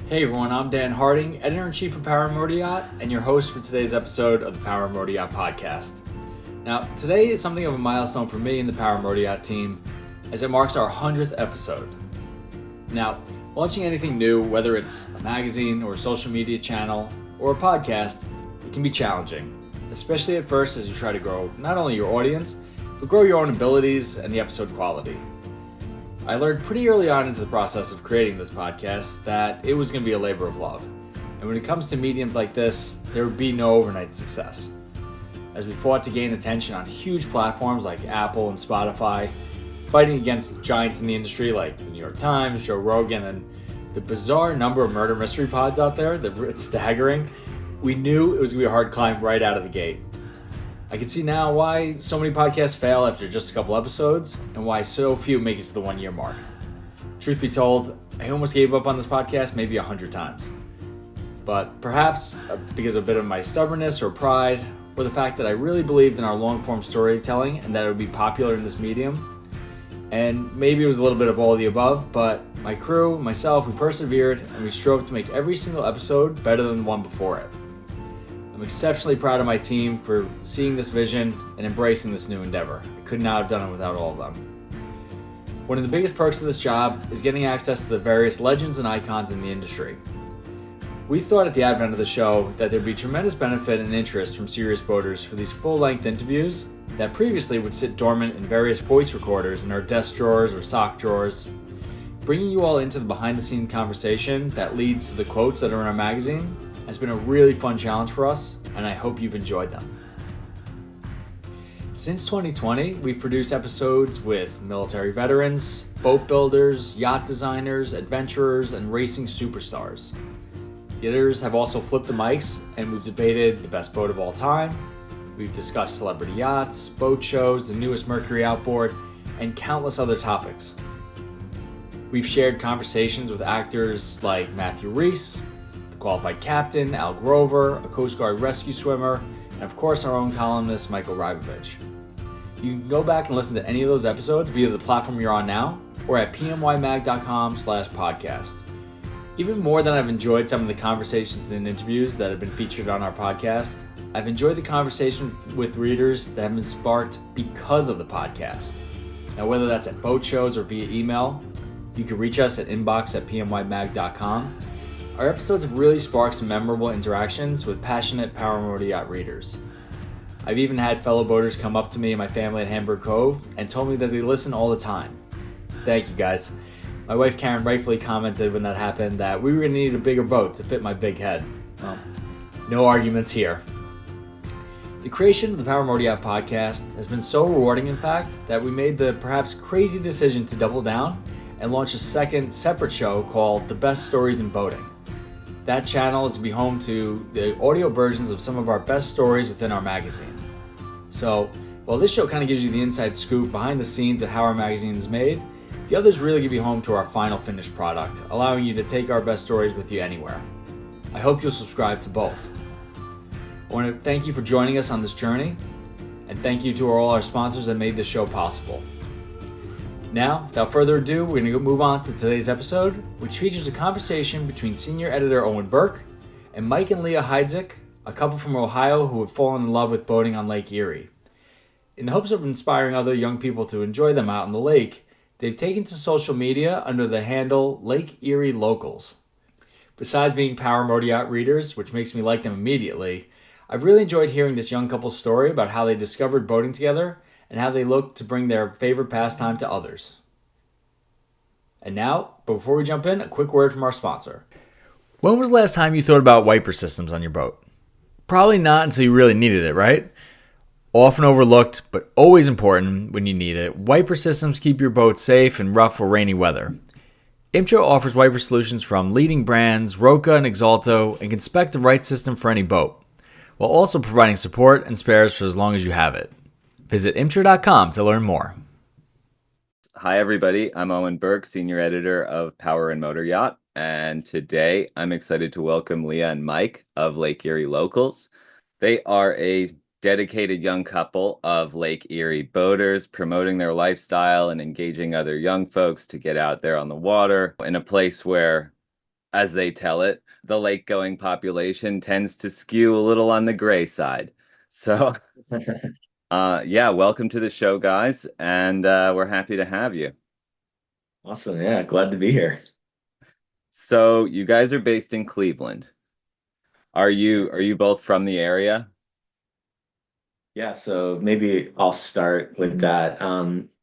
Hey everyone, I'm Dan Harding, Editor-in-Chief of Power Motor Yacht, and your host for today's episode of the Power Motor Yacht podcast. Now, today is something of a milestone for me and the Power Motor Yacht team, as it marks our 100th episode. Now, launching anything new, whether it's a magazine or a social media channel or a podcast, it can be challenging, especially at first as you try to grow not only your audience, but grow your own abilities and the episode quality. I learned pretty early on into the process of creating this podcast that it was going to be a labor of love. And when it comes to mediums like this, there would be no overnight success. As we fought to gain attention on huge platforms like Apple and Spotify, fighting against giants in the industry like the New York Times, Joe Rogan, and the bizarre number of murder mystery pods out there that it's staggering, we knew it was going to be a hard climb right out of the gate. I can see now why so many podcasts fail after just a couple episodes and why so few make it to the 1 year mark. Truth be told, I almost gave up on this podcast maybe 100 times. But perhaps because of a bit of my stubbornness or pride, or the fact that I really believed in our long form storytelling and that it would be popular in this medium. And maybe it was a little bit of all of the above, but my crew, myself, we persevered and we strove to make every single episode better than the one before it. I'm exceptionally proud of my team for seeing this vision and embracing this new endeavor. I could not have done it without all of them. One of the biggest perks of this job is getting access to the various legends and icons in the industry. We thought at the advent of the show that there'd be tremendous benefit and interest from serious boaters for these full-length interviews that previously would sit dormant in various voice recorders in our desk drawers or sock drawers. Bringing you all into the behind-the-scenes conversation that leads to the quotes that are in our magazine has been a really fun challenge for us, and I hope you've enjoyed them. Since 2020, we've produced episodes with military veterans, boat builders, yacht designers, adventurers, and racing superstars. The editors have also flipped the mics, and we've debated the best boat of all time. We've discussed celebrity yachts, boat shows, the newest Mercury outboard, and countless other topics. We've shared conversations with actors like Matthew Reese, qualified captain, Al Grover, a Coast Guard rescue swimmer, and of course our own columnist, Michael Rybovich. You can go back and listen to any of those episodes via the platform you're on now, or at pmymag.com/podcast. Even more than I've enjoyed some of the conversations and interviews that have been featured on our podcast, I've enjoyed the conversation with readers that have been sparked because of the podcast. Now, whether that's at boat shows or via email, you can reach us at inbox@pmymag.com. Our episodes have really sparked some memorable interactions with passionate Power Motor Yacht readers. I've even had fellow boaters come up to me and my family at Hamburg Cove and told me that they listen all the time. Thank you guys. My wife Karen rightfully commented when that happened that we were going to need a bigger boat to fit my big head. Well, no arguments here. The creation of the Power Motor Yacht podcast has been so rewarding, in fact, that we made the perhaps crazy decision to double down and launch a second separate show called The Best Stories in Boating. That channel is to be home to the audio versions of some of our best stories within our magazine. So, while this show kind of gives you the inside scoop behind the scenes of how our magazine is made, the others really give you home to our final finished product, allowing you to take our best stories with you anywhere. I hope you'll subscribe to both. I want to thank you for joining us on this journey, and thank you to all our sponsors that made this show possible. Now, without further ado, we're going to move on to today's episode, which features a conversation between senior editor Owen Burke and Mike and Leah Heidzik, a couple from Ohio who have fallen in love with boating on Lake Erie. In the hopes of inspiring other young people to enjoy them out on the lake, they've taken to social media under the handle Lake Erie Locals. Besides being Power Motor Yacht readers, which makes me like them immediately, I've really enjoyed hearing this young couple's story about how they discovered boating together and how they look to bring their favorite pastime to others. And now, before we jump in, a quick word from our sponsor. When was the last time you thought about wiper systems on your boat? Probably not until you really needed it, right? Often overlooked, but always important when you need it, wiper systems keep your boat safe in rough or rainy weather. Imtro offers wiper solutions from leading brands, Roca and Exalto, and can spec the right system for any boat, while also providing support and spares for as long as you have it. Visit imtro.com to learn more. Hi, everybody. I'm Owen Burke, Senior Editor of Power and Motor Yacht. And today I'm excited to welcome Leah and Mike of Lake Erie Locals. They are a dedicated young couple of Lake Erie boaters promoting their lifestyle and engaging other young folks to get out there on the water in a place where as they tell it, the lake-going population tends to skew a little on the gray side. So, yeah, welcome to the show, guys, and we're happy to have you. Awesome. Yeah, glad to be here. So, you guys are based in Cleveland. Are you both from the area? Yeah, so maybe I'll start with that.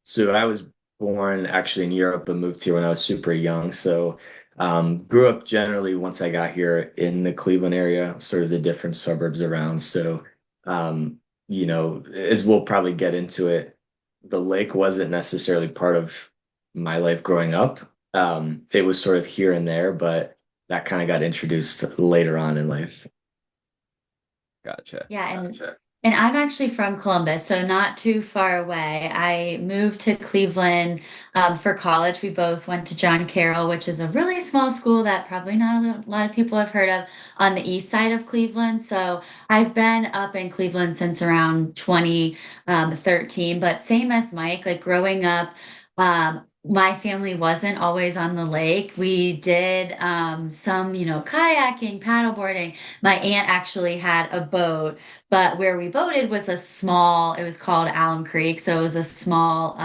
So I was born actually in Europe, but moved here when I was super young. So grew up generally once I got here in the Cleveland area, sort of the different suburbs around. So um, as we'll probably get into it, the lake wasn't necessarily part of my life growing up. It was sort of here and there, but that kind of got introduced later on in life. Gotcha. Yeah, and I'm actually from Columbus, so not too far away. I moved to Cleveland for college. We both went to John Carroll, which is a really small school that probably not a lot of people have heard of on the east side of Cleveland. So I've been up in Cleveland since around 2013, but same as Mike, like growing up. My family wasn't always on the lake. We did some, kayaking, paddleboarding. My aunt actually had a boat, but where we boated was it was called Alum Creek. So it was a small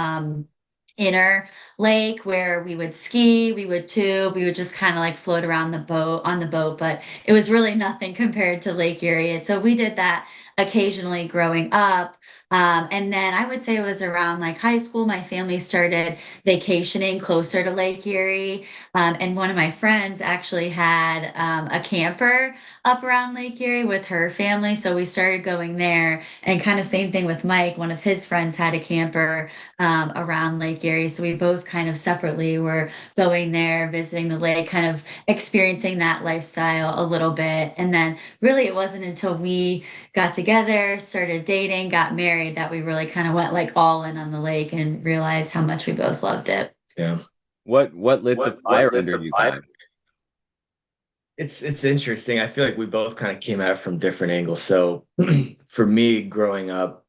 inner lake where we would ski, we would tube, we would just kind of like float around on the boat, but it was really nothing compared to Lake Erie. So we did that occasionally growing up. And then I would say it was around like high school, my family started vacationing closer to Lake Erie. And one of my friends actually had a camper up around Lake Erie with her family. So we started going there and kind of same thing with Mike. One of his friends had a camper around Lake Erie. So we both kind of separately were going there, visiting the lake, kind of experiencing that lifestyle a little bit. And then really it wasn't until we got together, started dating, got married that we really kind of went like all in on the lake and realized how much we both loved it. Yeah. What lit the What fire lit under the you fire? guys? It's interesting. I feel like we both kind of came at it from different angles. So for me, growing up,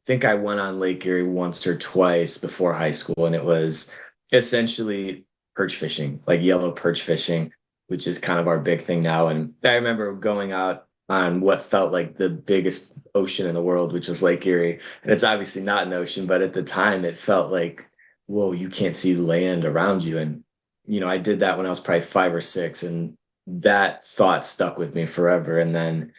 I think I went on Lake Erie once or twice before high school, and it was essentially perch fishing, like yellow perch fishing, which is kind of our big thing now. And I remember going out on what felt like the biggest ocean in the world, which was Lake Erie. And it's obviously not an ocean, but at the time it felt like, whoa, you can't see land around you. And, I did that when I was probably 5 or 6, and that thought stuck with me forever. And then,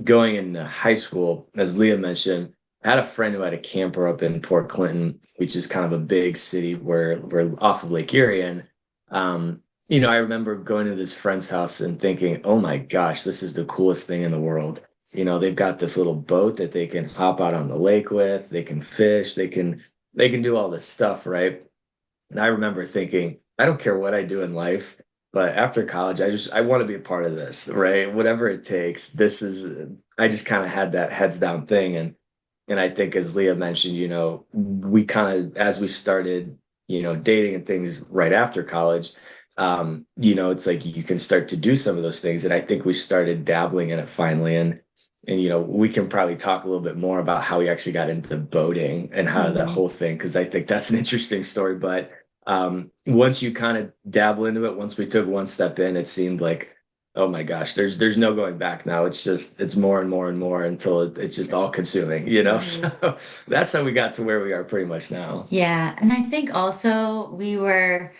going into high school, as Leah mentioned, I had a friend who had a camper up in Port Clinton, which is kind of a big city where we're off of Lake Erie. And, I remember going to this friend's house and thinking, oh my gosh, this is the coolest thing in the world. They've got this little boat that they can hop out on the lake with, they can fish, they can do all this stuff, right? And I remember thinking, I don't care what I do in life, but after college, I want to be a part of this, right? Whatever it takes. I just kind of had that heads down thing. And I think as Leah mentioned, we kind of, as we started, dating and things right after college, it's like you can start to do some of those things. And I think we started dabbling in it finally. And we can probably talk a little bit more about how we actually got into boating and how that Mhm. whole thing, because I think that's an interesting story. But once you kind of dabble into it, once we took one step in, it seemed like, oh my gosh, there's no going back now. It's more and more and more until it's just all consuming. Right. So that's how we got to where we are pretty much now. Yeah. And I think also we were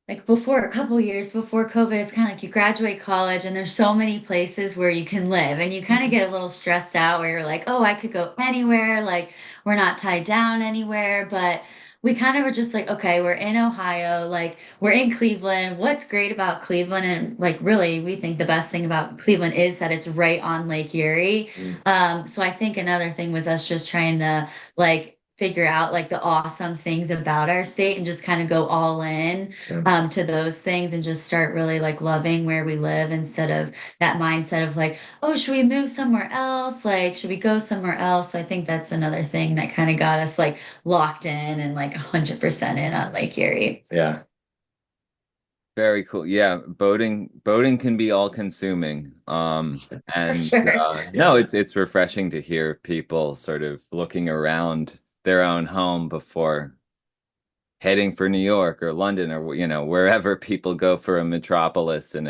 like before a couple years before COVID, it's kind of like you graduate college and there's so many places where you can live and you kind of get a little stressed out where you're like, oh, I could go anywhere. Like we're not tied down anywhere. But we kind of were just like, okay, we're in Ohio, like we're in Cleveland. What's great about Cleveland? And like really, we think the best thing about Cleveland is that it's right on Lake Erie. Mm, So I think another thing was us just trying to like figure out like the awesome things about our state and just kind of go all in yeah. to those things and just start really like loving where we live instead of that mindset of like, oh, should we move somewhere else? Like, should we go somewhere else? So I think that's another thing that kind of got us like locked in and like 100% in on Lake Erie. Yeah. Very cool. Yeah, boating can be all consuming. For And sure. no, Yeah. it's refreshing to hear people sort of looking around their own home before heading for New York or London or wherever people go for a metropolis in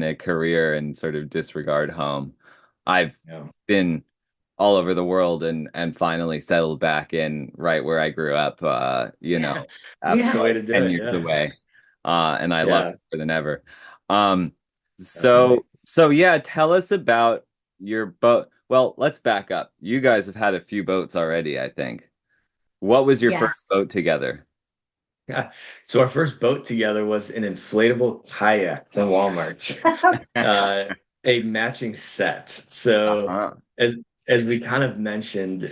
a career and sort of disregard home. I've Yeah. been all over the world and finally settled back in right where I grew up, Yeah. That's after the Yeah. way like to do 10 it. years Yeah. away. And I love Yeah, it more than ever. Um, definitely. so yeah, tell us about your boat. Well, let's back up. You guys have had a few boats already, I think. What was your first Yes. boat together? Yeah. So our first boat together was an inflatable kayak from Walmart, uh, a matching set. So Uh-huh. as as we kind of mentioned,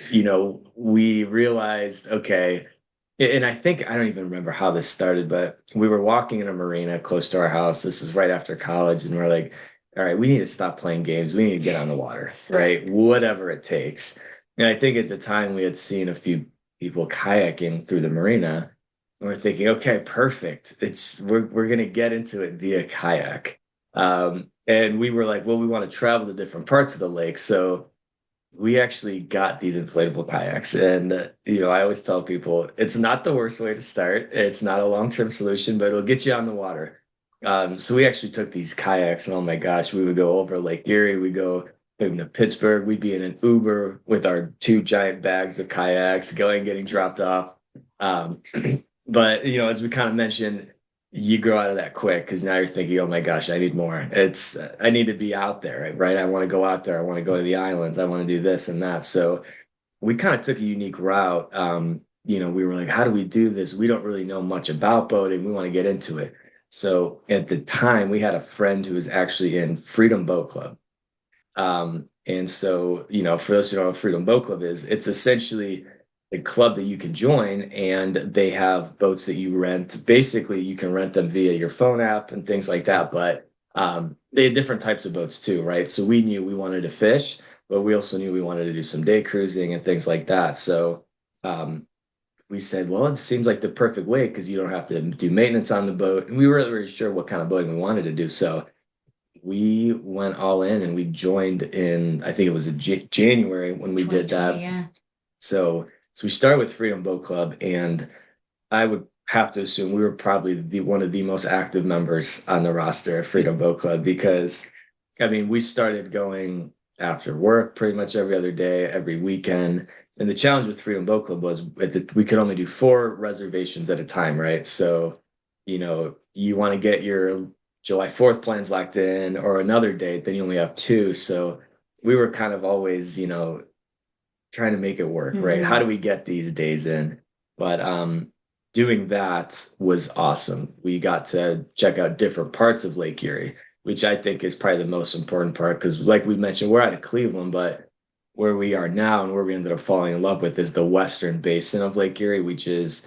we realized, okay, and I think I don't even remember how this started, but we were walking in a marina close to our house. This is right after college, and we're like, all right, we need to stop playing games. We need to get on the water, right? Whatever it takes. And I think at the time we had seen a few people kayaking through the marina. And we're thinking, okay, perfect. We're gonna get into it via kayak. And we were like, well, we want to travel to different parts of the lake. So we actually got these inflatable kayaks. And I always tell people it's not the worst way to start. It's not a long-term solution, but it'll get you on the water. So we actually took these kayaks, and oh my gosh, we would go over Lake Erie. We go even to Pittsburgh. We'd be in an Uber with our two giant bags of kayaks, going, getting dropped off. Um, but as we kind of mentioned, you grow out of that quick because now you're thinking, oh my gosh, I need more. I need to be out there, right? I want to go out there. I want to go to the islands. I want to do this and that. So we kind of took a unique route. We were like, how do we do this? We don't really know much about boating. We want to get into it. So at the time, we had a friend who was actually in Freedom Boat Club. And so, for those who don't know what Freedom Boat Club is, it's essentially a club that you can join, and they have boats that you rent. Basically, you can rent them via your phone app and things like that. But they had different types of boats too, right? So we knew we wanted to fish, but we also knew we wanted to do some day cruising and things like that. So um, we said, well, it seems like the perfect way because you don't have to do maintenance on the boat. And we weren't really sure what kind of boating we wanted to do. So we went all in and we joined in, I think it was January when we did 2020, that. yeah. So we started with Freedom Boat Club, and I would have to assume we were probably one of the most active members on the roster of Freedom Boat Club because, I mean, we started going after work pretty much every other day, every weekend. And the challenge with Freedom Boat Club was we could only do 4 reservations at a time, right? So, you want to get your July 4th plans locked in or another date, then you only have two. So we were kind of always, trying to make it work, right? How do Hmm. we get these days in? But doing that was awesome. We got to check out different parts of Lake Erie, which I think is probably the most important part because, like we mentioned, we're out of Cleveland, but where we are now and where we ended up falling in love with is the western basin of Lake Erie, which is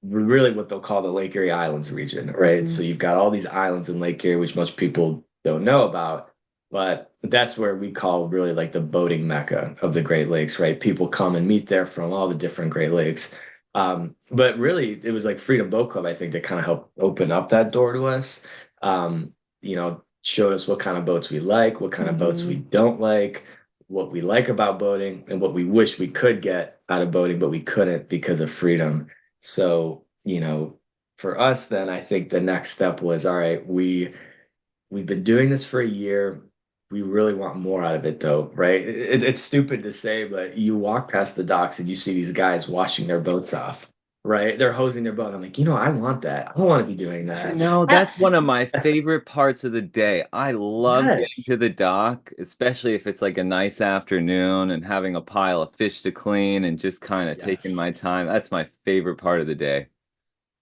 really what they'll call the Lake Erie Islands region, right? So Hmm. you've got all these islands in Lake Erie, which most people don't know about, but that's where we call really like the boating mecca of the Great Lakes, right? People come and meet there from all the different Great Lakes. But really, it was like Freedom Boat Club, I think, that kind of helped open up that door to us. Showed us what kind of boats we like, what kind of boats we Hmm. don't like, what we like about boating, and what we wish we could get out of boating, but we couldn't because of freedom. So, for us then I think the next step was, all right, we've been doing this for a year. We really want more out of it though, right? It's stupid to say, but you walk past the docks and you see these guys washing their boats off, right? They're hosing their boat. I'm like, I want that. I want to be doing I that. know that's one of my favorite parts of the day. I love getting Yes. to the dock, especially if it's like a nice afternoon and having a pile of fish to clean and just kind of taking Yes. my time. That's my favorite part of the day.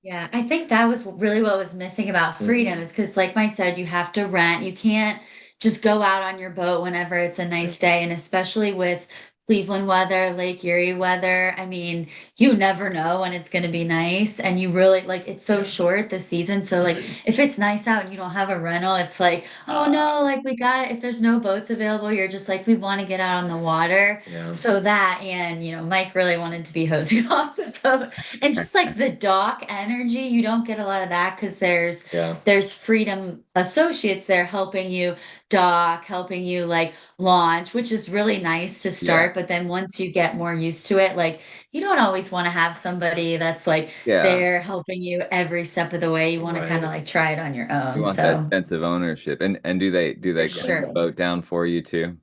Yeah, I think that was really what was missing about freedom Mhm. is because, like Mike said, you have to rent. You can't just go out on your boat whenever it's a nice day. And especially with Cleveland weather, Lake Erie weather, I mean, you never know when it's going to be nice. And you really like it's so Yeah. short the season. So, like, if it's nice out and you don't have a rental, it's like, oh no, like we got it. If there's no boats available, you're just like, we want to get out on the water. Yeah. So that, and Mike really wanted to be hosing off the boat. And just like the dock energy, you don't get a lot of that because there's Yeah. there's Freedom Associates there helping you dock, helping you like launch, which is really nice to Yeah. start. but then once you get more used to it, like you don't always want to have somebody that's like Yeah. there helping you every step of the way. You want to kind of Right. like try it on your You own. want that So sense of ownership. And do they for clean the sure. boat down for you too? Yeah,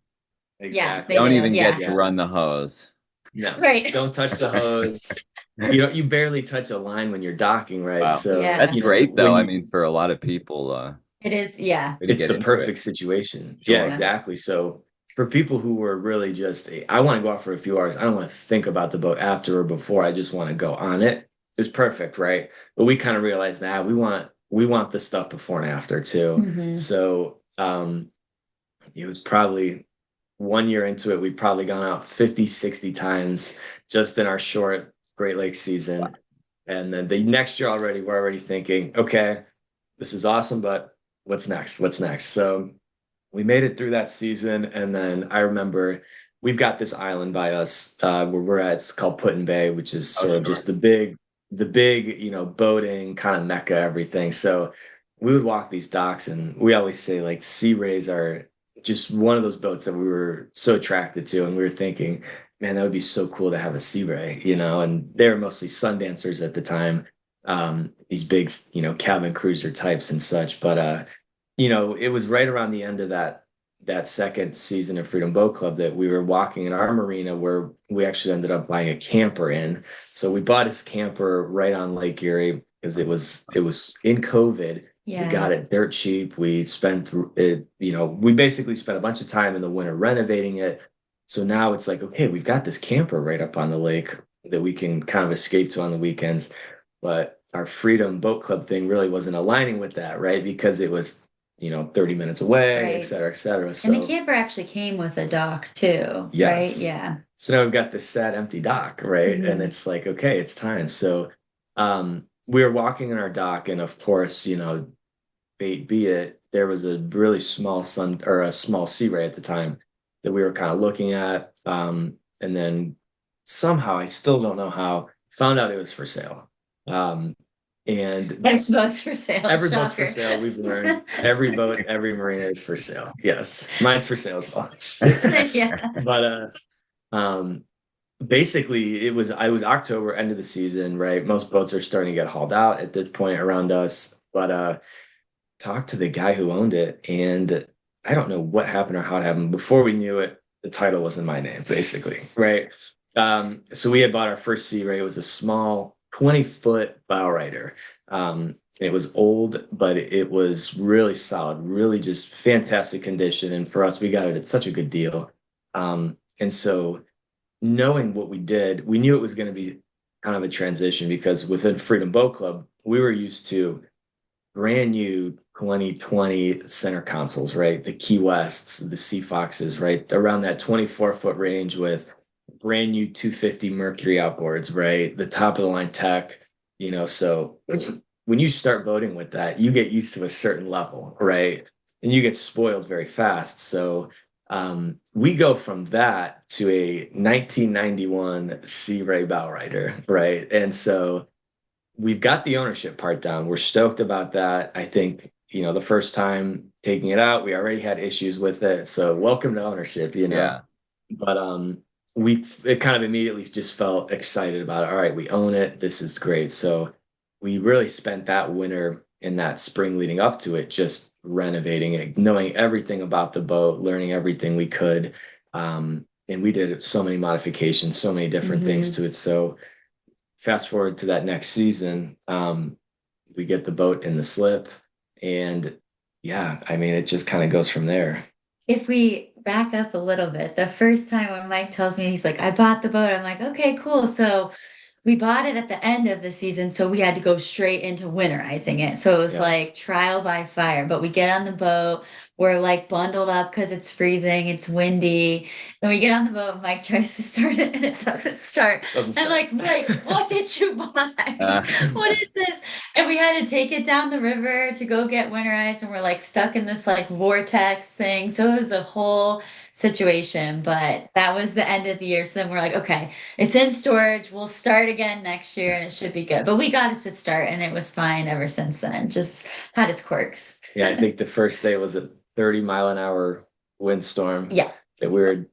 they Exactly. Don't do. even get Yeah. to Yeah. run the hose. No, Right. don't touch the hose. You barely touch a line when you're docking, right? Wow. So, That's Yeah. great though. when I you, mean, for a lot of people, It is. Yeah. way to it's get the into it. perfect situation. Yeah, Sure. Yeah. exactly. So, for people who were really just, I want to go out for a few hours. I don't want to think about the boat after or before. I just want to go on it. It's perfect, right? But we kind of realized that we want the stuff before and after too. Hmm. So, it was probably 1 year into it, we'd probably gone out 50, 60 times just in our short Great Lakes season. And then the next year already, we're already thinking, okay, this is awesome, but what's next? What's next? So we made it through that season. And then I remember we've got this island by us where we're at. It's called Put in Bay, which is Oh, sort of sure. just the big, boating kind of mecca, everything. So we would walk these docks and we always say like Sea Rays are just one of those boats that we were so attracted to. And we were thinking, man, that would be so cool to have a Sea Ray, and they were mostly Sundancers at the time. These big, cabin cruiser types and such. But it was right around the end of that second season of Freedom Boat Club that we were walking in our marina where we actually ended up buying a camper in. So we bought this camper right on Lake Erie because it was in COVID. We Yeah. got it dirt cheap. We spent it, we basically spent a bunch of time in the winter renovating it. So now it's like, okay, we've got this camper right up on the lake that we can kind of escape to on the weekends. But our Freedom Boat Club thing really wasn't aligning with that, right? Because it was 30 minutes away, et Right. cetera, et cetera. And the So, camper actually came with a dock too, right? yes. Yeah. So now we've got this sad empty dock, right? And Hmm. it's like, okay, it's time. So, we were walking in our dock, and of course, bait be it, there was a really small sun or a small sea ray at the time that we were kind of looking at. And then somehow, I still don't know how, found out it was for sale. And Every boat's for sale. every boat's for Shocker. sale. We've learned every boat, every marina is for sale. Yes, mine's for sale as well. Yeah. But um, basically, I was October, end of the season, right? Most boats are starting to get hauled out at this point around us. But talked to the guy who owned it, and I don't know what happened or how it happened. Before we knew it, the title was in my name, basically, right? So we had bought our first Sea Ray. It was a small 20-foot bow rider. It was old, but it was really solid, really just fantastic condition. And for us, we got it at such a good deal. And so knowing what we did, we knew it was going to be kind of a transition because within Freedom Boat Club, we were used to brand new 2020 center consoles, right? The Key Wests, the Sea Foxes, right? Around that 24-foot range with brand new 250 Mercury outboards, right? The top of the line tech, so when you start boating with that, you get used to a certain level, right? And you get spoiled very fast. So we go from that to a 1991 Sea Ray bow rider, right? And so we've got the ownership part down. We're stoked about that. I think, the first time taking it out, we already had issues with it. So welcome to ownership. Yeah. But we it kind of immediately just felt excited about it. All right, we own it. This is great. So we really spent that winter and that spring leading up to it just renovating it, knowing everything about the boat, learning everything we could. And we did so many modifications, so many different things Hmm. to it. So fast forward to that next season, we get the boat in the slip, and yeah, I mean, it just kind of goes from there. If we back up a little bit, the first time when Mike tells me he's like, I bought the boat, I'm like, okay, cool. So we bought it at the end of the season, so we had to go straight into winterizing it. So it was Yeah. like trial by fire. But we get on the boat, we're like bundled up because it's freezing, it's windy. Then we get on the boat, Mike tries to start it and it doesn't start. Doesn't I'm start. like, Mike, what did you buy? Uh, What is this? And we had to take it down the river to go get winterized, and we're like stuck in this like vortex thing. So it was a whole situation, but that was the end of the year. So then we're like, okay, it's in storage. We'll start again next year and it should be good. But we got it to start and it was fine ever since then. Just had its quirks. Yeah, I think the first day was a 30-mile-an-hour windstorm Yeah. that we were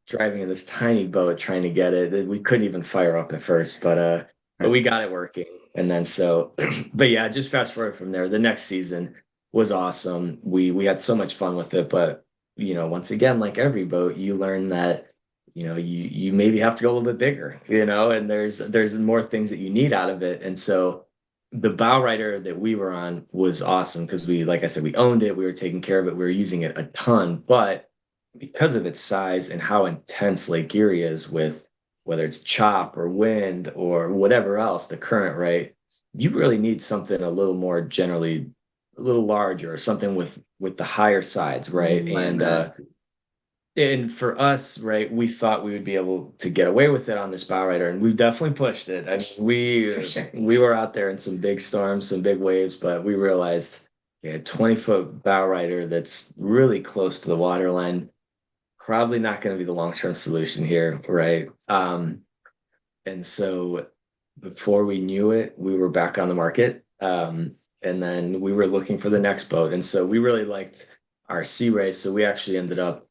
driving in this tiny boat trying to get it. We couldn't even fire up at first, but we got it working. And then so, but yeah, just fast forward from there. The next season was awesome. We had so much fun with it, but once again, like every boat, you learn that you maybe have to go a little bit bigger, and there's more things that you need out of it. And so the bow rider that we were on was awesome because like I said, we owned it, we were taking care of it, we were using it a ton, but because of its size and how intense Lake Erie is with whether it's chop or wind or whatever else, the current, right? You really need something a little more generally a little larger or something with the higher sides, right? Mhm. And for us, right, we thought we would be able to get away with it on this bow rider, and we definitely pushed it. I mean, For sure. we were out there in some big storms, some big waves, but we realized, yeah, 20-foot bow rider that's really close to the waterline, probably not going to be the long-term solution here, right? And so before we knew it, we were back on the market. And then we were looking for the next boat. And so we really liked our Sea Ray. So we actually ended up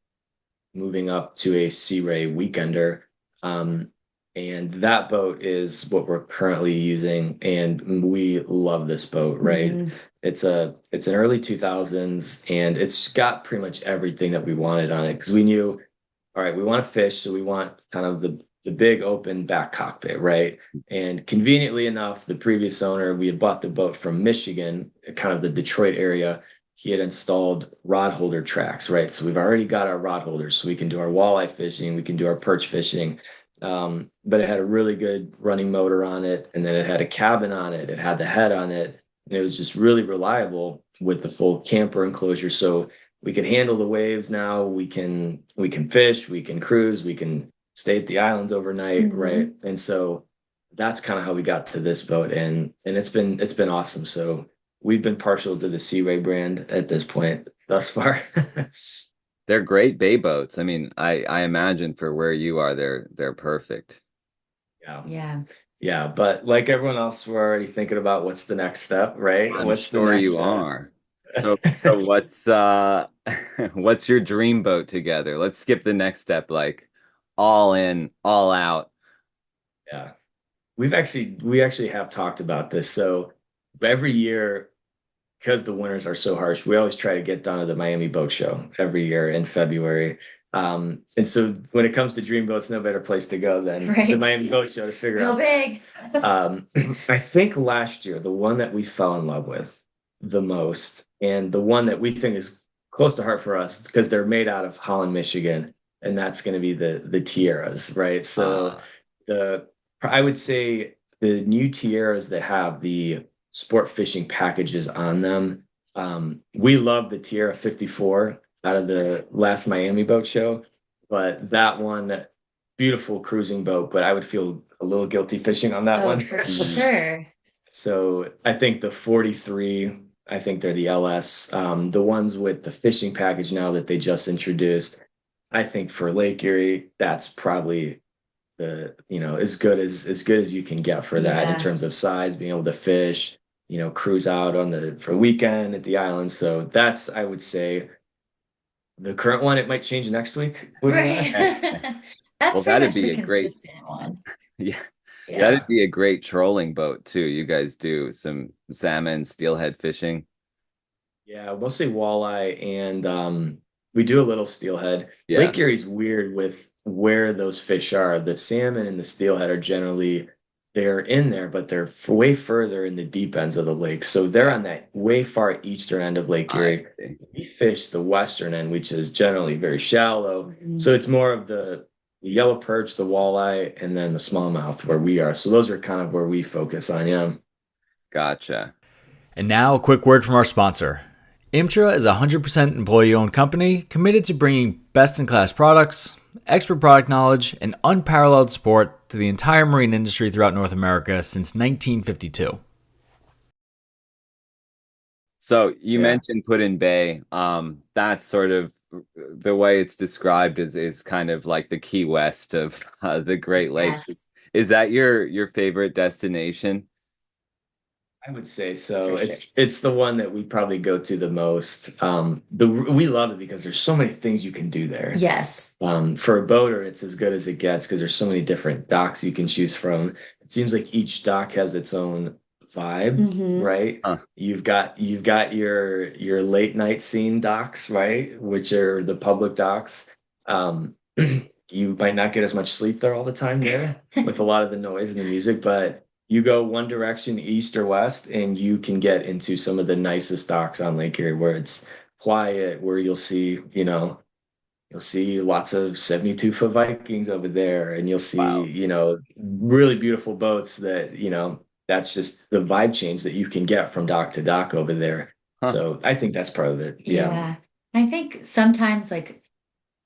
moving up to a Sea Ray Weekender. Um, and that boat is what we're currently using. And we love this boat, right? Mhm. It's an early 2000s and it's got pretty much everything that we wanted on it because we knew, all right, we want to fish, so we want kind of the big open back cockpit, right? And conveniently enough, the previous owner, we had bought the boat from Michigan, kind of the Detroit area. He had installed rod holder tracks, right? So we've already got our rod holders, so we can do our walleye fishing, we can do our perch fishing. But it had a really good running motor on it, and then it had a cabin on it, it had the head on it, and it was just really reliable with the full camper enclosure. So we can handle the waves now. We can fish, we can cruise, we can stay at the islands overnight, right? Mhm. And so that's kind of how we got to this boat, and it's been awesome. So we've been partial to the Sea Ray brand at this point thus far. They're great bay boats. I mean, I imagine for where you are, they're perfect. Yeah. Yeah. Yeah, but like everyone else, we're already thinking about what's the next step, right? I'm What's the sure next you step? are. So what's what's your dream boat together? Let's skip the next step, like all in, all out. Yeah. We actually have talked about this. So every year, because the winters are so harsh, we always try to get down to the Miami Boat Show every year in February. And so when it comes to dream boats, no better place to go than the Right. Miami Boat Show to figure Go out. big. Um, I think last year, the one that we fell in love with the most, and the one that we think is close to heart for us, because they're made out of Holland, Michigan, and that's going to be the Tierras, right? So Uh, the I would say the new Tierras that have the sport fishing packages on them. We love the Tierra 54 out of the last Miami boat show, but that one, beautiful cruising boat, but I would feel a little guilty fishing on that Oh, one. for mm, sure. So I think the 43, I think they're the LS, the ones with the fishing package now that they just introduced. I think for Lake Erie, that's probably as good as you can get for that in Yeah. terms of size, being able to fish, cruise out on the for a weekend at the island. So that's, I would say, the current one. It might change next week. Wouldn't Right. that? That's well, pretty that'd much the be a great, consistent one. yeah, Yeah. that'd Yeah. be a great trolling boat too. You guys do some salmon, steelhead fishing. Yeah, mostly walleye and we do a little steelhead. Yeah. Lake Erie's weird with where those fish are. The salmon and the steelhead are generally they're in there, but they're way further in the deep ends of the lake. So they're Yeah, on that way far eastern end of Lake I Erie. see. We fish the western end, which is generally very shallow. Mhm. So it's more of the yellow perch, the walleye, and then the smallmouth where we are. So those are kind of where we focus on, yeah. Gotcha. And now, a quick word from our sponsor. IMTRA is a 100% employee owned company committed to bringing best in class products, expert product knowledge, and unparalleled support to the entire marine industry throughout North America since 1952. So you Yeah. mentioned put in bay. That's sort of the way it's described is kind of like the Key West of the Great Lakes. Yes. Is that your favorite destination? I would say so. for sure. It's the one that we probably go to the most. We love it because there's so many things you can do there. Yes. For a boater, it's as good as it gets because there's so many different docks you can choose from. It seems like each dock has its own vibe, Hmm. right? Huh. You've got your late night scene docks, right? Which are the public docks. Um, you might not get as much sleep there all the time there with a lot of the noise and the music, but you go one direction, east or west, and you can get into some of the nicest docks on Lake Erie where it's quiet, where you'll see lots of 72-foot Vikings over there, and you'll see, Wow. really beautiful boats that, that's just the vibe change that you can get from dock to dock over there. Huh. So I think that's part of it. Yeah. Yeah. I think sometimes like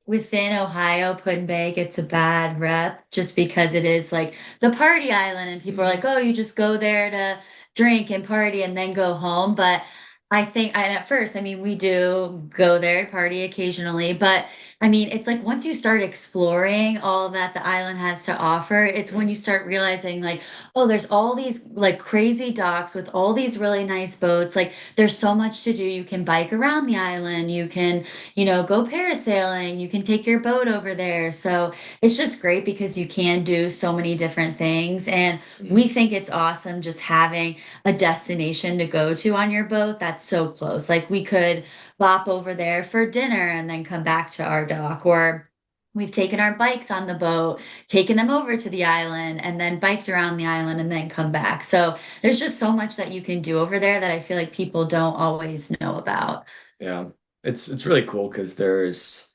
within Ohio, Put-in-Bay gets a bad rep just because it is like the party island, and people are like, oh, you just go there to drink and party and then go home. But I think, and at first, I mean, we do go there to party occasionally, but I mean, it's like once you start exploring all that the island has to offer, it's when you start realizing, like, oh, there's all these like crazy docks with all these really nice boats. Like, there's so much to do. You can bike around the island, you can go parasailing, you can take your boat over there. So it's just great because you can do so many different things. And we Mhm. think it's awesome just having a destination to go to on your boat that's so close. Like we could bop over there for dinner and then come back to our dock, or we've taken our bikes on the boat, taken them over to the island, and then biked around the island and then come back. So there's just so much that you can do over there that I feel like people don't always know about. Yeah. It's really cool because there's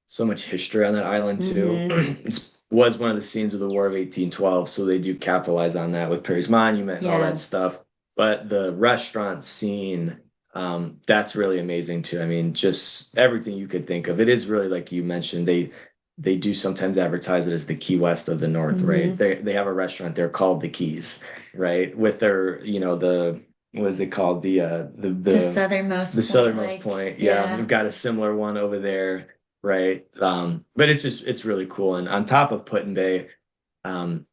so much history on that island too. Hmm. It was one of the scenes of the War of 1812, so they do capitalize on that with Perry's Monument and all that Yeah. stuff. But the restaurant scene, that's really amazing too. I mean, just everything you could think of. It is really like you mentioned, they do sometimes advertise it as the Key West of the North, right? Hmm. They have a restaurant there called the Keys, right? With their, the what is it called? The The southernmost point, southernmost like, point. Yeah, yeah. we've got a similar one over there, right? But it's really cool. And on top of Put-in-Bay, um,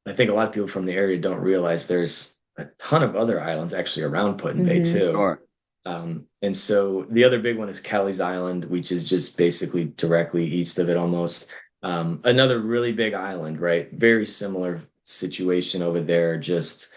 I think a lot of people from the area don't realize there's a ton of other islands actually around Put-in-Bay Hmm. too. Sure. And so the other big one is Kelly's Island, which is just basically directly east of it almost. Another really big island, right? Very similar situation over there, just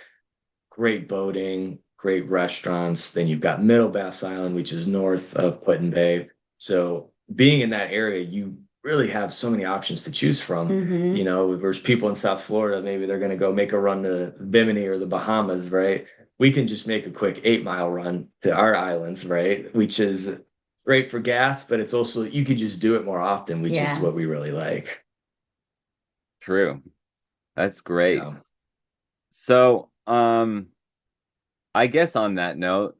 great boating, great restaurants. Then you've got Middle Bass Island, which is north of Put-in-Bay. So being in that area, you really have so many options to choose from. Hmm. There's people in South Florida, maybe they're going to go make a run to Bimini or the Bahamas, right? We can just make a quick 8 mile run to our islands, right? Which is great for gas, but it's also, you could just do it more often, which is Yeah. what we really like. True. That's great. Yeah. So, I guess on that note,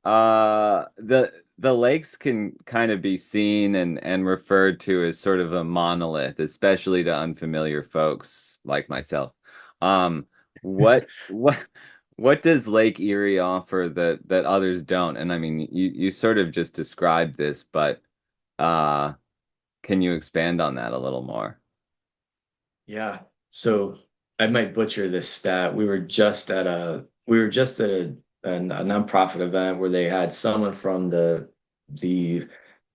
the lakes can kind of be seen and referred to as sort of a monolith, especially to unfamiliar folks like myself. Um, what what does Lake Erie offer that others don't? And I mean, you sort of just described this, but uh, can you expand on that a little more? Yeah. So I might butcher this stat. We were just at a nonprofit event where they had someone from the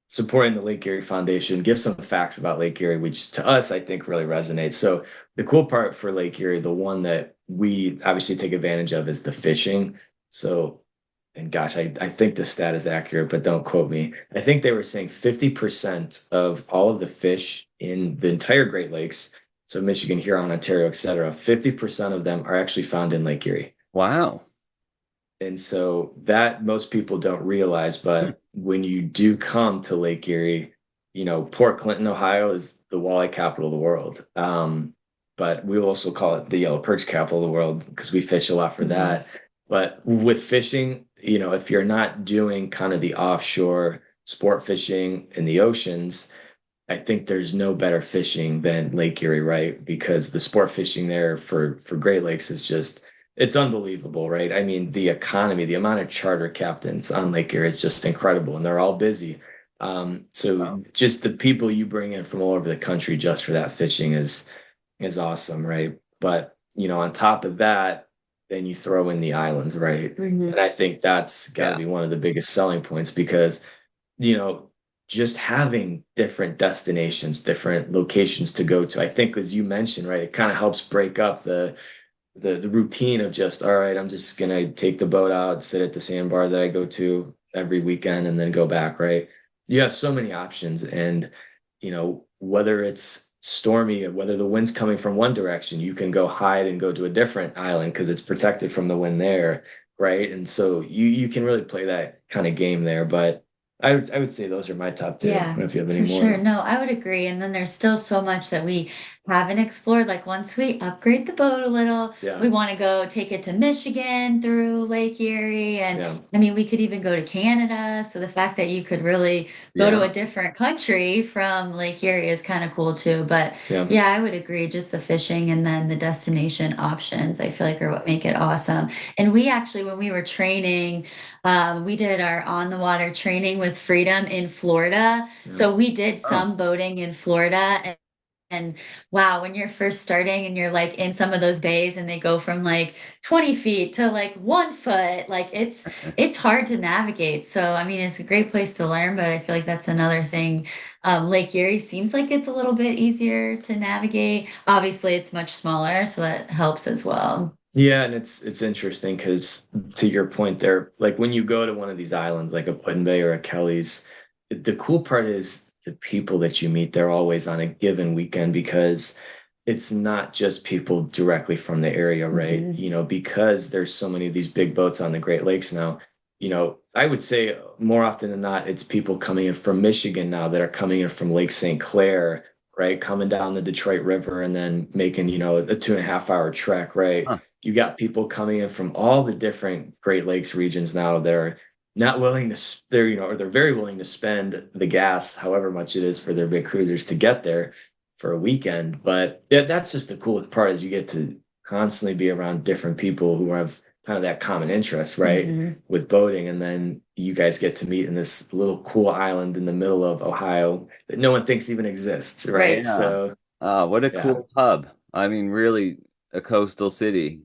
supporting the Lake Erie Foundation give some facts about Lake Erie, which to us I think really resonates. So the cool part for Lake Erie, the one that we obviously take advantage of, is the fishing. So, and gosh, I think the stat is accurate, but don't quote me. I think they were saying 50% of all of the fish in the entire Great Lakes, so Michigan, Huron, Ontario, et cetera, 50% of them are actually found in Lake Erie. Wow. And so that most people don't realize, Hmm. but when you do come to Lake Erie, Port Clinton, Ohio is the walleye capital of the world. But we also call it the yellow perch capital of the world because we fish a lot for Hmm. that. But with fishing, if you're not doing kind of the offshore sport fishing in the oceans, I think there's no better fishing than Lake Erie, right? Because the sport fishing there for Great Lakes is just it's unbelievable, right? I mean, the economy, the amount of charter captains on Lake Erie is just incredible, and they're all busy. So Wow. just the people you bring in from all over the country just for that fishing is awesome, right? But on top of that, then you throw in the islands, right? Mhm. And I think that's got to Yeah. be one of the biggest selling points because, you know, just having different destinations, different locations to go to. I think, as you mentioned, right, it kind of helps break up the routine of just, all right, I'm just gonna take the boat out, sit at the sandbar that I go to every weekend, and then go back, right? You have so many options, and whether it's stormy, whether the wind's coming from one direction, you can go hide and go to a different island because it's protected from the wind there, right? And so you can really play that kind of game there. But I would say those are my top two. I don't Yeah, know if you have any for sure. more. No, I would agree. And then there's still so much that we haven't explored. Like once we upgrade the boat a little, we Yeah, want to go take it to Michigan through Lake Erie. And yeah, I mean, we could even go to Canada. So the fact that you could really go to Yeah. a different country from Lake Erie is kind of cool too. But yeah. yeah, I would agree. Just the fishing and then the destination options, I feel like are what make it awesome. And we actually, when we were training, we did our on the water training with Freedom in Florida. Yeah. So we did Oh, some boating in Florida. And wow, when you're first starting and you're like in some of those bays and they go from like 20 feet to like 1 foot, like it's hard to navigate. So I mean, it's a great place to learn, but I feel like that's another thing. Lake Erie seems like it's a little bit easier to navigate. Obviously, it's much smaller, so that helps as well. Yeah, and it's interesting because to your point there, like when you go to one of these islands, like a Put Bay or a Kelly's, the cool part is the people that you meet there always on a given weekend because it's not just people directly from the area, right? Mhm. Because there's so many of these big boats on the Great Lakes now, I would say more often than not, it's people coming in from Michigan now that are coming in from Lake St. Clair, right? Coming down the Detroit River and then making, a 2.5 hour trek, right? huh. You got people coming in from all the different Great Lakes regions now that are not willing to, or they're very willing to spend the gas, however much it is for their big cruisers to get there for a weekend. But yeah, that's just the coolest part is you get to constantly be around different people who have kind of that common interest, right? Mhm. With boating. And then you guys get to meet in this little cool island in the middle of Ohio that no one thinks even exists, right? Right. Yeah. So What a yeah. cool hub. I mean, really a coastal city,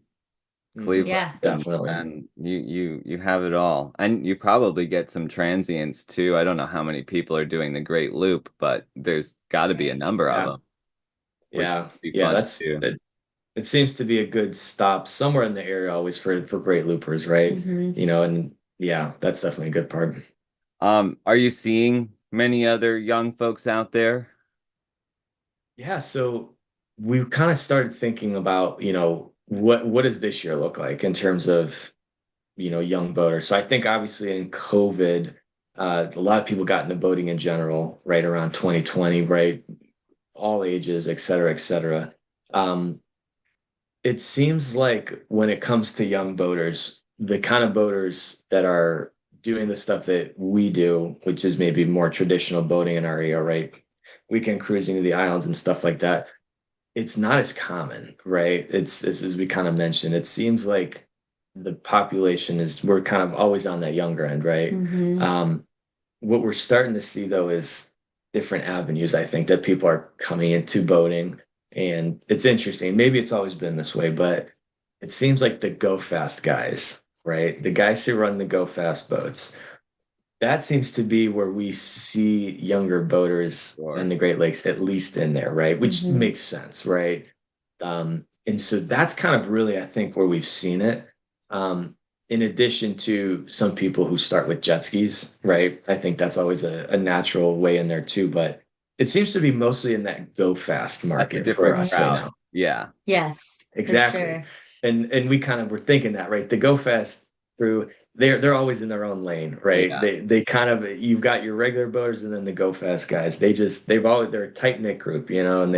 Mhm. Cleveland, Yeah. Definitely. and you have it all. And you probably get some transients too. I don't know how many people are doing the Great Loop, but there's got to be a Right. number of Yeah. them, which Yeah. would be Yeah. fun That's too. it. It seems to be a good stop somewhere in the area always for great loopers, right? Mhm. And yeah, that's definitely a good part. Are you seeing many other young folks out there? Yeah, so we kind of started thinking about, what does this year look like in terms of, young boaters. So I think obviously in COVID, a lot of people got into boating in general, right around 2020, right? All ages, et cetera, et cetera. Um, it seems like when it comes to young boaters, the kind of boaters that are doing the stuff that we do, which is maybe more traditional boating in our area, right? Weekend cruising to the islands and stuff like that. It's not as common, right? It's as we kind of mentioned, it seems like the population we're kind of always on that younger end, right? Mhm. What we're starting to see though is different avenues, I think, that people are coming into boating. And it's interesting. Maybe it's always been this way, but it seems like the go fast guys, right? The guys who run the go fast boats. That seems to be where we see younger boaters in Or the Great Lakes, at least in there, right? Which Mhm. makes sense, right? And so that's kind of really, I think, where we've seen it. In addition to some people who start with jet skis, right? I think that's always a natural way in there too, but it seems to be mostly in that go fast that's a market for different Right. us right crowd. now. Yeah. Yes, for Exactly. sure. And we kind of were thinking that, right? The go fast through they're always in their own lane, right? Yeah. They kind of you've got your regular boaters and then the go fast guys. They're a tight knit group, and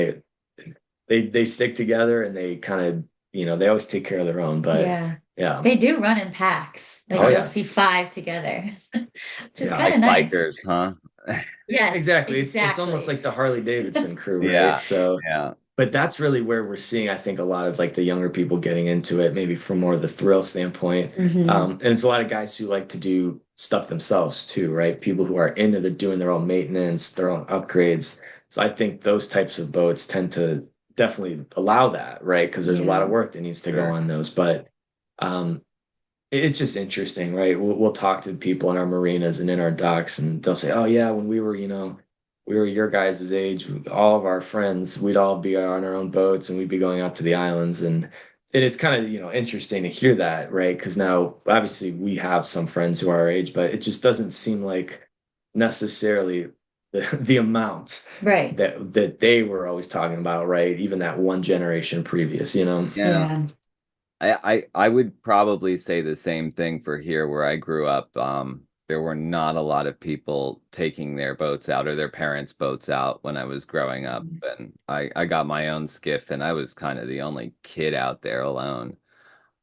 they stick together and they kind of, they always take care of their own. But Yeah. yeah. They do run in packs. Like Oh Huh. you'll yeah. see five together, which is Yeah. kind Like of nice. bikers, huh? Yes, Exactly. It's almost exactly. like the Harley Davidson crew, right? Yeah. So Yeah. but that's really where we're seeing, I think, a lot of like the younger people getting into it, maybe from more of the thrill standpoint. Hmm. And it's a lot of guys who like to do stuff themselves too, right? People who are into doing their own maintenance, their own upgrades. So I think those types of boats tend to definitely allow that, right? Because there's a lot Yeah. of work that needs to go Sure. on those. But It's just interesting, right? We'll talk to people in our marinas and in our docks, and they'll say, "Oh yeah, when we were, we were your guys' age, all of our friends, we'd all be on our own boats and we'd be going out to the islands." And it's kind of, interesting to hear that, right? Because now obviously we have some friends who are our age, but it just doesn't seem like necessarily the amount Right. that they were always talking about, right? Even that one generation previous, Yeah. Yeah. I would probably say the same thing for here where I grew up. There were not a lot of people taking their boats out or their parents' boats out when I was growing up. And I got my own skiff and I was kind of the only kid out there alone.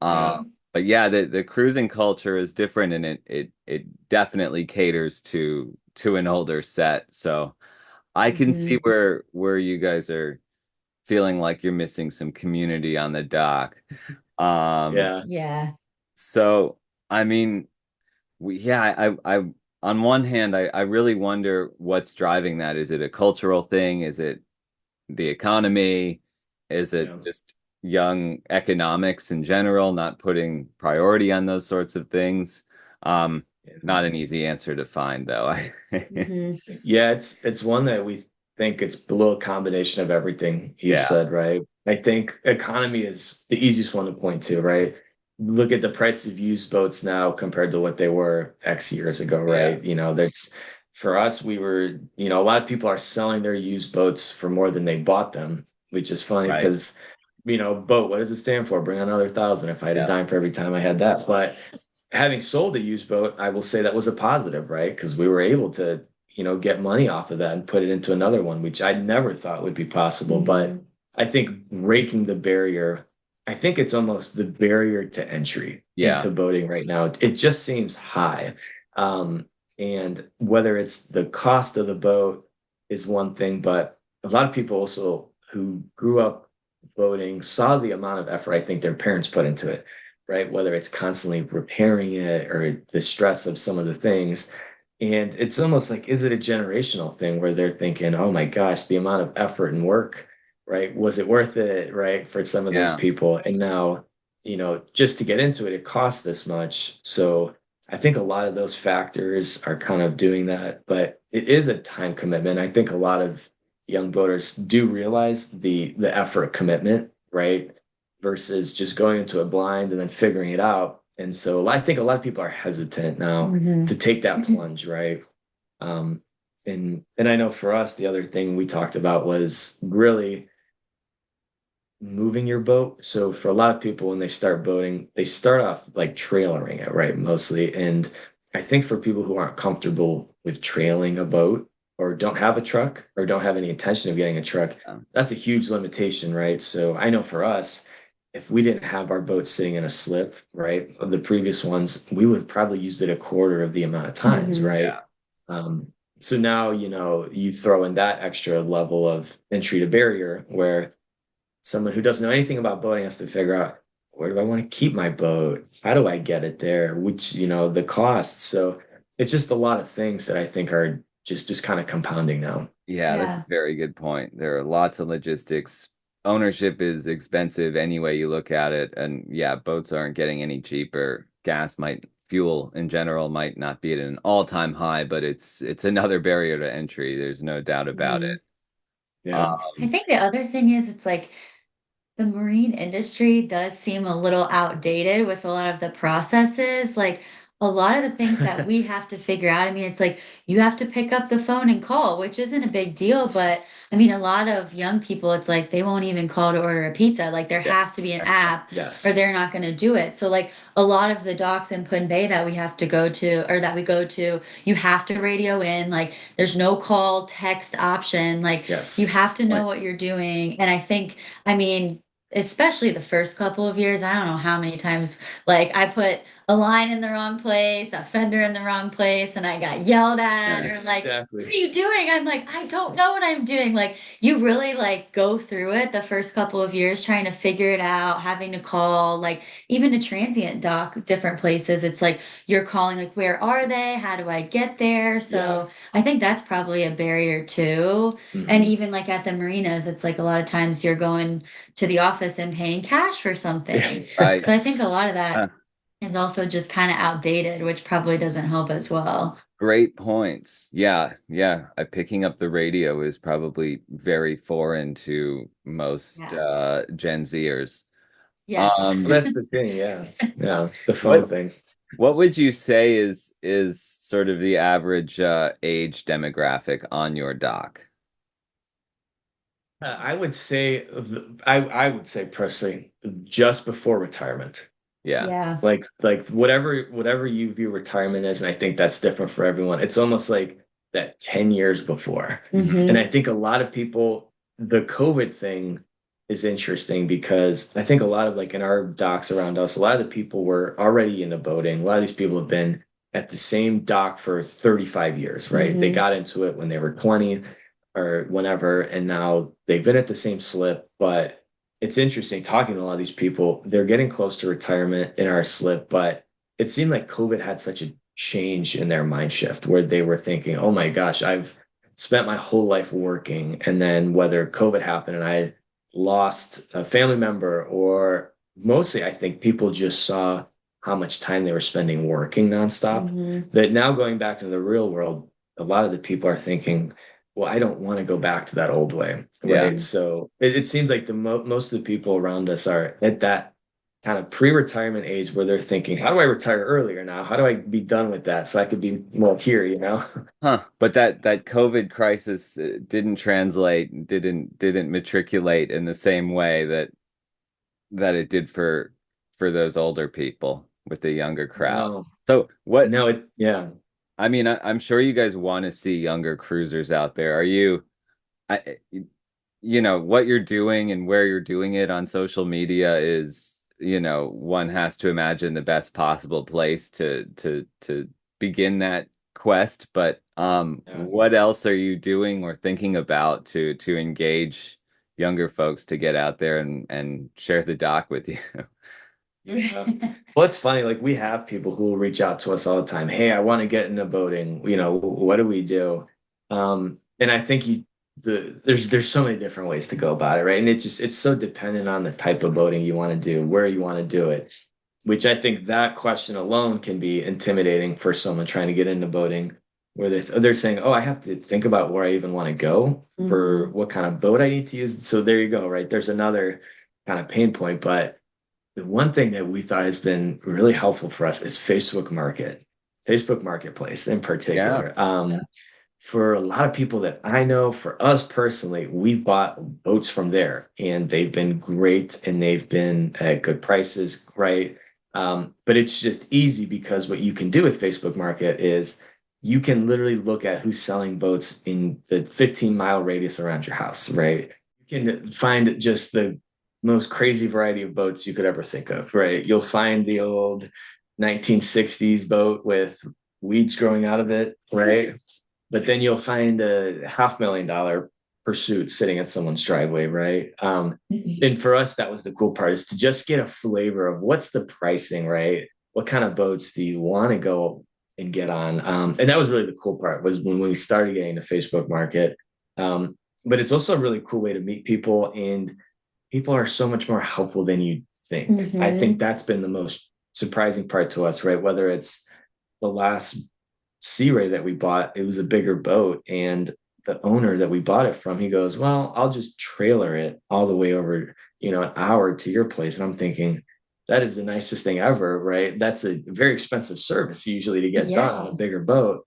Yeah. But yeah, the cruising culture is different and it definitely caters to an older set. So I can see Hmm. where you guys are feeling like you're missing some community on the dock. Um, Yeah. Yeah. so I mean, I on one hand, I really wonder what's driving that. Is it a cultural thing? Is it the economy? Is it Yeah. just young economics in general, not putting priority on those sorts of things? Um, Yeah. Not an easy answer to find, though. Hmm. Yeah, it's one that we think it's a little combination of everything you Yeah, said, right? I think economy is the easiest one to point to, right? Look at the price of used boats now compared to what they were X years ago, yeah, right? That's for us, we were, a lot of people are selling their used boats for more than they bought them, which is funny right. because, boat, what does it stand for? Bring another 1,000 if I had a Yeah, dime for every time I had that. But having sold a used boat, I will say that was a positive, right? Because we were able to, get money off of that and put it into another one, which I never thought would be possible. But Hmm. I think breaking the barrier, I think it's almost the barrier to entry yeah, into boating right now. It just seems high. Um, and whether it's the cost of the boat is one thing, but a lot of people also who grew up boating saw the amount of effort I think their parents put into it, right? Whether it's constantly repairing it or the stress of some of the things. And it's almost like, is it a generational thing where they're thinking, oh my gosh, the amount of effort and work, right? Was it worth it, right? For some of those yeah, people. And now, just to get into it, it costs this much. So I think a lot of those factors are kind of doing that, but it is a time commitment. I think a lot of young boaters do realize the effort commitment, right? Versus just going into it blind and then figuring it out. And so I think a lot of people are hesitant now Hmm. to take that plunge, right? Um, and I know for us, the other thing we talked about was really moving your boat. So for a lot of people, when they start boating, they start off like trailering it, right? Mostly. And I think for people who aren't comfortable with trailing a boat or don't have a truck or don't have any intention of getting a truck, yeah, that's a huge limitation, right? So I know for us, if we didn't have our boat sitting in a slip, right, of the previous ones, we would have probably used it a quarter of the amount of times, Hmm. right? yeah, So now, you throw in that extra level of entry to barrier where someone who doesn't know anything about boating has to figure out, where do I want to keep my boat? How do I get it there? Which, the costs. So it's just a lot of things that I think are just kind of compounding now. yeah. That's a Yeah. very good point. There are lots of logistics. Ownership is expensive any way you look at it, and yeah, boats aren't getting any cheaper. Fuel in general might not be at an all-time high, but it's another barrier to entry. There's no doubt about Hmm. it. Yeah. I Um, think the other thing is it's like the marine industry does seem a little outdated with a lot of the processes. Like a lot of the things that we have to figure out. I mean, it's like you have to pick up the phone and call, which isn't a big deal. But I mean, a lot of young people, it's like they won't even call to order a pizza. Like there has to be an app or Yes. they're not going to do it. So, like a lot of the docks in Put Bay that we have to go to or that we go to, you have to radio in. Like there's no call, text option. Like you Yes. have to know like, what you're doing. And I think, I mean, especially the first couple of years, I don't know how many times like I put a line in the wrong place, a fender in the wrong place, and I got yelled at yeah, or like, what Exactly. are you doing? I'm like, I don't know what I'm doing. Like you really like go through it the first couple of years trying to figure it out, having to call, like even a transient dock, different places. It's like you're calling like, where are they? How do I get there? Yeah. So I think that's probably a barrier too. And Hmm. even like at the marinas, it's like a lot of times you're going to the office office and paying cash for something. Right. So I think a lot of that Uh, is also just kind of outdated, which probably doesn't help as well. Great points. Yeah, yeah. Picking up the radio is probably very foreign to most Yeah. Gen Zers. Yes. Well, that's the thing. Yeah. Yeah. The phone What thing. what would you say is sort of the average age demographic on your dock? I would say, I would say personally, just before retirement. Yeah. Yeah. Like whatever you view retirement as, and I think that's different for everyone. It's almost like that 10 years before. And I Hmm. think a lot of people, the COVID thing is interesting because I think a lot of like in our docks around us, a lot of the people were already into boating. A lot of these people have been at the same dock for 35 years, right? They Hmm. got into it when they were 20 or whenever, and now they've been at the same slip, but it's interesting talking to a lot of these people. They're getting close to retirement in our slip, but it seemed like COVID had such a change in their mind shift where they were thinking, oh my gosh, I've spent my whole life working. And then whether COVID happened and I lost a family member, or mostly I think people just saw how much time they were spending working nonstop. Hmm. That now going back into the real world, a lot of the people are thinking, well, I don't want to go back to that old way, Yeah. right? So it seems like the most of the people around us are at that kind of pre-retirement age where they're thinking, how do I retire earlier now? How do I be done with that so I could be more here, you know? Huh. But that COVID crisis didn't translate, didn't matriculate in the same way that it did for those older people with the younger crowd. No, So what no, yeah. I mean, I'm sure you guys want to see younger cruisers out there. Are you, what you're doing and where you're doing it on social media is, one has to imagine the best possible place to begin that quest. But Yeah. what else are you doing or thinking about to engage younger folks to get out there and share the dock with you? Yeah. Well, it's funny. Like we have people who will reach out to us all the time. Hey, I want to get into boating. What do we do? And I think there's so many different ways to go about it, right? And it's so dependent on the type of boating you want to do, where you want to do it, which I think that question alone can be intimidating for someone trying to get into boating, where they're saying, "Oh, I have to think about where I even want to go for Hmm. what kind of boat I need to use." So there you go, right? There's another kind of pain point, but the one thing that we thought has been really helpful for us is Facebook Marketplace in Yeah. particular. For a lot of people that I know, for us personally, we've bought boats from there and they've been great and they've been at good prices, right? But it's just easy because what you can do with Facebook Market is you can literally look at who's selling boats in the 15-mile radius around your house, right? You can find just the most crazy variety of boats you could ever think of, right? You'll find the old 1960s boat with weeds growing out of it, right? But then you'll find a $500,000 pursuit sitting at someone's driveway, right? And for us, that was the cool part, is to just get a flavor of what's the pricing, right? What kind of boats do you want to go and get on? And that was really the cool part, was when we started getting the Facebook Market. But it's also a really cool way to meet people, and people are so much more helpful than you think. I think Hmm. that's been the most surprising part to us, right? Whether it's the last Sea Ray that we bought, it was a bigger boat, and the owner that we bought it from, he goes, "Well, I'll just trailer it all the way over, an hour to your place." And I'm thinking, that is the nicest thing ever, right? That's a very expensive service usually to get done on a Yeah. bigger boat.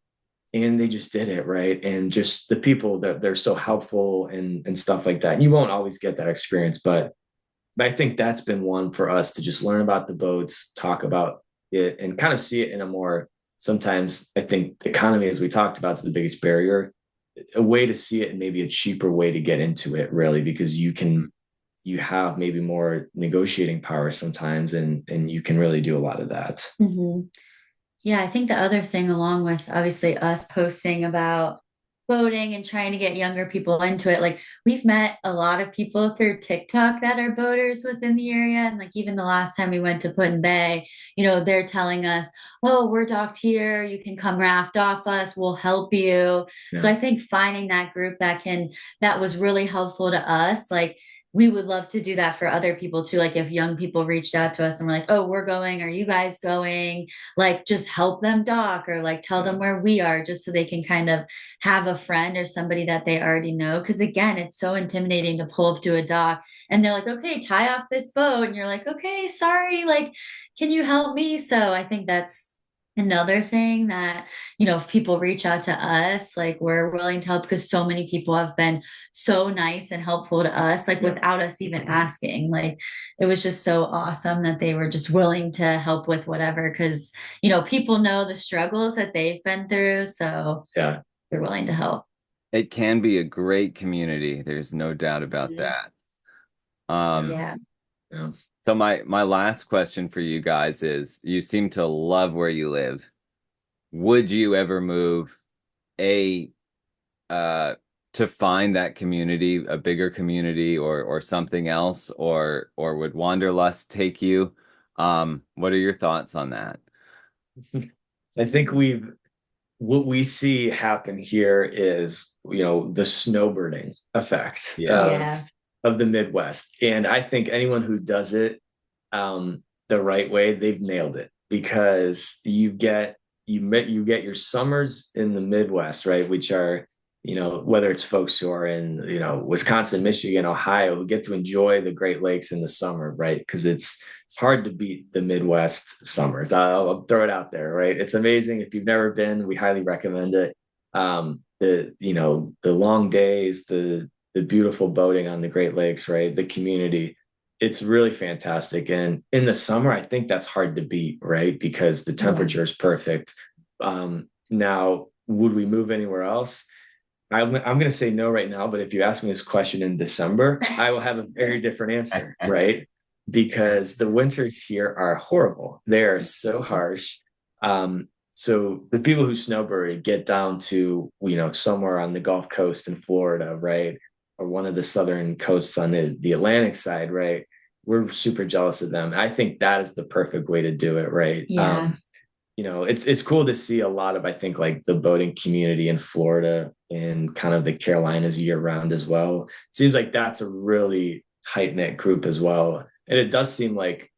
And they just did it, right? And just the people that they're so helpful and stuff like that. And you won't always get that experience, but I think that's been one for us, to just learn about the boats, talk about it, and kind of see it in a more, sometimes I think economy, as we talked about, is the biggest barrier. A way to see it, and maybe a cheaper way to get into it, really, because you have maybe more negotiating power sometimes, and you can really do a lot of that. Hmm. Yeah, I think the other thing, along with obviously us posting about boating and trying to get younger people into it, like we've met a lot of people through TikTok that are boaters within the area. And like even the last time we went to Put in Bay, they're telling us, oh, we're docked here. You can come raft off us. We'll help you. So Yeah. I think finding that group that was really helpful to us, like we would love to do that for other people too. Like if young people reached out to us and we're like, oh, we're going, are you guys going? Like just help them dock or like tell them where we are just so they can kind of have a friend or somebody that they already know. Cause again, it's so intimidating to pull up to a dock and they're like, okay, tie off this boat. And you're like, okay, sorry. Like, can you help me? So I think that's another thing that, if people reach out to us, like we're willing to help because so many people have been so nice and helpful to us, like without us even asking. Like it was just so awesome that they were just willing to help with whatever because, people know the struggles that they've been through. So Yeah. they're willing to help. It can be a great community. There's no doubt about that. Yeah. Yeah. So my last question for you guys is, you seem to love where you live. Would you ever move to find that community, a bigger community or something else, or would Wanderlust take you? What are your thoughts on that? I think what we see happen here is, the snowbirding effect of the Midwest. And I think anyone who does it the right way, they've nailed it because you get your summers in the Midwest, right? Which are, whether it's folks who are in, Wisconsin, Michigan, Ohio, who get to enjoy the Great Lakes in the summer, right? Because it's hard to beat the Midwest summers. I'll throw it out there, right? It's amazing. If you've never been, we highly recommend it. The long days, the beautiful boating on the Great Lakes, right? The community, it's really fantastic. And in the summer, I think that's hard to beat, right? Because the temperature is perfect. Now, would we move anywhere else? I'm going to say no right now, but if you ask me this question in December, I will have a very different answer, right? Because the winters here are horrible. They are so harsh. So the people who snowbird get down to, somewhere on the Gulf Coast in Florida, right? Or one of the southern coasts on the Atlantic side, right? We're super jealous of them. I think that is the perfect way to do it, right? Yeah. It's cool to see a lot of, I think, like the boating community in Florida and kind of the Carolinas year round as well. It seems like that's a really tight knit group as well. And it does seem like,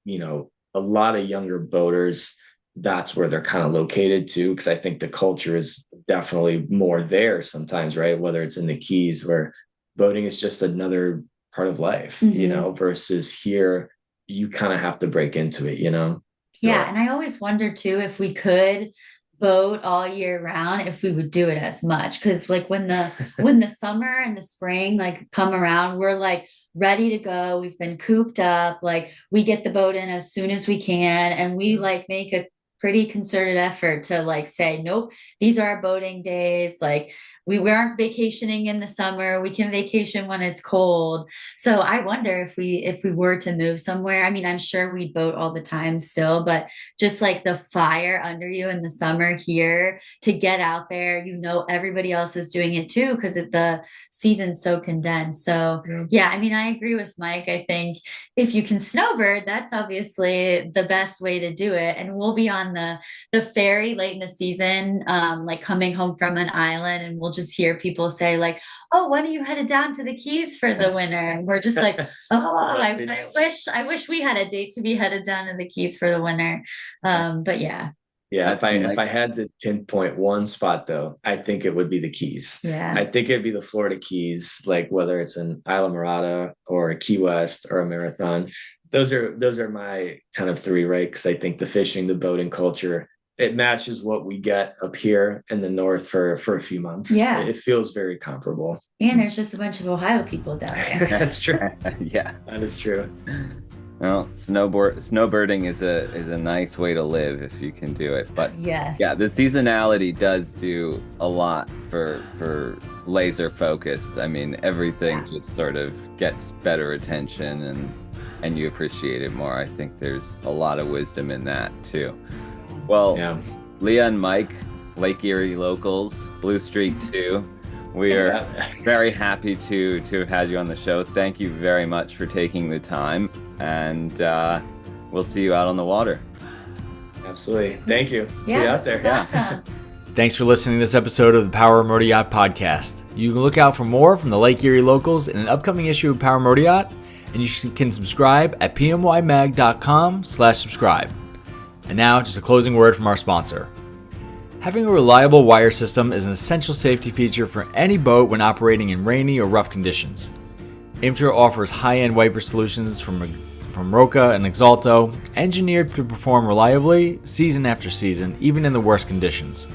a lot of younger boaters, that's where they're kind of located too. Cause I think the culture is definitely more there sometimes, right? Whether it's in the Keys where boating is just another part of life, versus here, you kind of have to break into it, Yeah. And I always wonder too, if we could boat all year round, if we would do it as much. Cause like when the summer and the spring like come around, we're like ready to go. We've been cooped up. Like we get the boat in as soon as we can. And we like make a pretty concerted effort to like say, nope, these are our boating days. Like we aren't vacationing in the summer. We can vacation when it's cold. So I wonder if we were to move somewhere. I mean, I'm sure we'd boat all the time still, but just like the fire under you in the summer here to get out there, everybody else is doing it too because the season's so condensed. So yeah, I mean, I agree with Mike. I think if you can snowbird, that's obviously the best way to do it. And we'll be on the ferry late in the season, like coming home from an island, and we'll just hear people say like, oh, when are you headed down to the Keys for the winter? And we're just like, oh, I wish we had a date to be headed down to the Keys for the winter. But yeah. Yeah, if I had to pinpoint one spot though, I think it would be the Keys. Yeah. I think it'd be the Florida Keys, like whether it's an Islamorada or a Key West or a Marathon. Those are my kind of three, right? Because I think the fishing, the boating culture, it matches what we get up here in the north for a few months. Yeah. It feels very comparable. And there's just a bunch of Ohio people down there. That's true. Yeah, that is true. Well, snowbirding is a nice way to live if you can do it. But yes, yeah, the seasonality does do a lot for laser focus. I mean, everything just sort of gets better attention and you appreciate it more. I think there's a lot of wisdom in that too. Well, Leah and Mike, Lake Erie locals, Blue Streak 2. We are very happy to have had you on the show. Thank you very much for taking the time, and we'll see you out on the water. Absolutely. Thank you. Yeah, see you out there. Awesome. Thanks for listening to this episode of the Power Motor Yacht Podcast. You can look out for more from the Lake Erie locals in an upcoming issue of Power Motor Yacht, and you can subscribe at pmymag.com/subscribe. And now, just a closing word from our sponsor. Having a reliable wire system is an essential safety feature for any boat when operating in rainy or rough conditions. IMTRA offers high-end wiper solutions from Roca and Exalto, engineered to perform reliably season after season, even in the worst conditions.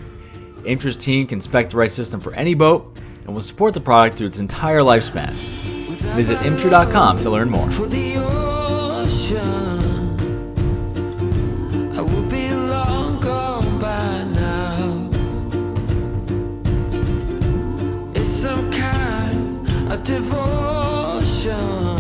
IMTRA's team can spec the right system for any boat and will support the product through its entire lifespan. Visit imtra.com to learn more. For the ocean, I would be long gone by now. It's some kind of devotion.